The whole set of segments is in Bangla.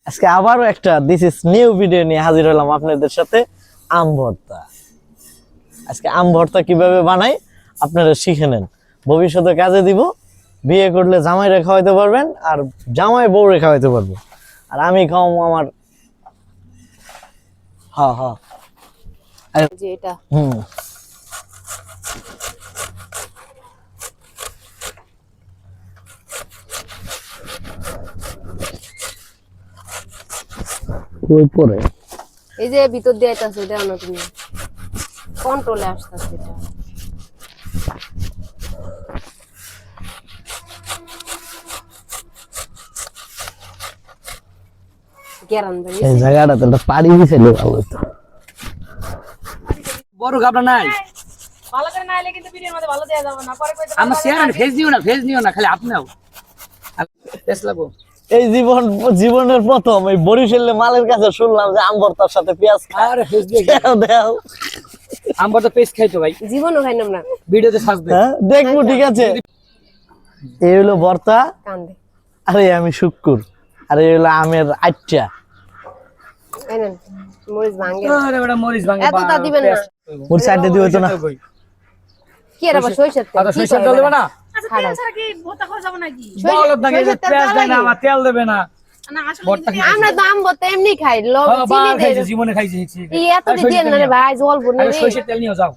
আজকে আবারও একটা দিস ইজ নিউ ভিডিও নিয়ে হাজির হলাম আপনাদের সাথে। আম ভর্তা। আজকে আম ভর্তা কিভাবে বানাই আপনারা শিখে নেন, ভবিষ্যতে কাজে দিব। বিয়ে করলে জামাইরে খাওয়াইতে পারবেন, আর জামাই বউরে খাওয়াইতে পারবো, আর আমি খাওয়াবো আমার। হ্যাঁ হ্যাঁ যে এটা ওই পরে এই যে ভিতর দিয়ে আইতাছে এটা না, তুমি কন্ট্রোলে আসতাছে এটা। কেরান ভাই এই জায়গাটাতে একটা পাড়ি দিছিল ভালো হতো। বড় গাবলা নাই, ভালো করে না আইলে কিন্তু ভিডিওর মধ্যে ভালো দেয়া যাবে না। পরে কইতে আমার শেয়ার ফেজ নিও না খালি আপনিও টেস লাগো। এই জীবনের প্রথম এই বরিশালের মালের কাছে শুনলাম যে আম ভর্তার সাথে পেঁয়াজ খায়। আরে ফেজ দিয়ে দেও আমরা তো পেস্ট খাইতো ভাই, জীবনও খাইলাম না, ভিডিওতে সাজবে। হ্যাঁ দেখবো, ঠিক আছে। এই হলো ভর্তা, কান্দে আরে আমি শুক্কুর, আর এই হলো আমের আইটা। আইনেন মরিচ ভাঙে। আরে ওটা মরিচ ভাঙে এত তা দিবেন না, ওর সাইডে দিও তো না। কি এর আবার সইষের তেল? আদা সরিষার তেল দেবে না, আচ্ছা তেল ছাড়া কি ভর্তা খাওয়া যাবে নাকি? বলত না যে পেঁয়াজ দেয় না, আমার তেল দেবে না। না আসলে ভর্তা কি আমরা তো আম ভর্তা এমনি খাই, লব চিনি বার খাইছে, দেই। জীবনে খাইছে। এই এত দিয়ে না রে ভাই, জল ভরে আরে নে। সরিষার তেল নিয়ে যাও,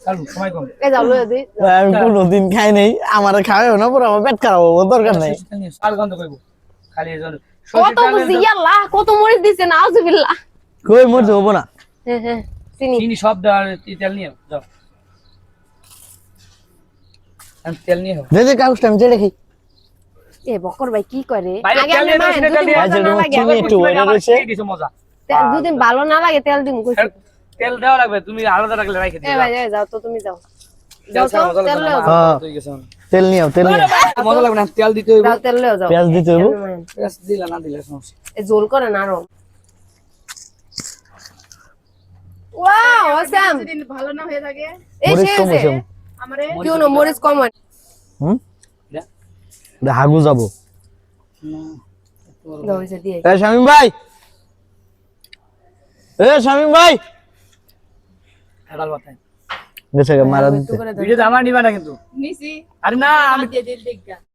চালু সময় কম। এই যাও লয়ে দি। আমি কোনোদিন খাই নাই, আমার খাওয়াও না, পুরো আমার পেট খারাপ হবো, দরকার নাই। সরিষার তেল নিয়ে শাল গন্ধ কইবো খালি এজন্য। কত বুঝি আল্লাহ, কত মরিচ দিছে না, আউযুবিল্লাহ। কই মরতে হবো না। হ্যাঁ হ্যাঁ চিনি। চিনি সব দাও, আর তেল নিয়ে যাও। আর তেল নিয়ে যাও। দে কাগজটা আমি চেড়ে খাই। এ বকর ভাই কি করে? বাইরে আগে তেল আমি নিয়ে মা আসলে তেল দুদিন নিয়ে ভালো না লাগে, চিনি একটু ওইটা রয়েছে। দিছো মজা। দুদিন ভালো না লাগে তেল দিম কইছি। তেল দেওয়া লাগবে, তুমি আলাদা রাখলে রাখে এ দিও। ভাই যাও তো, তুমি যাও। যাও তো, তেল লয়ে যাও। হ্যাঁ তেল নিও, তেল নিও। মজা লাগবে না, তেল দিতে হইব। যাও তেল লয়ে যাও। পেঁয়াজ দিতে হইব। পেঁয়াজ দিলা না দিলে সমস্যা। এ জোল করে না আরো। Wow awesome. যদি ভালো না হয়ে থাকে এই মরিচ সে কম হয়েছে। আমারে কিউ না মরিচ কম হয়। এটা? এটা হাগু যাবো। দাও এসে দিয়ে। এ শামিম ভাই, এ শামিম ভাই, হালাল বাতায়। গেছে মারা একটু দিতে। করে দাও। ভিডিও আমার নিবা না কিন্তু। নিছি আরে না, আমি দিয়ে দিল দেখা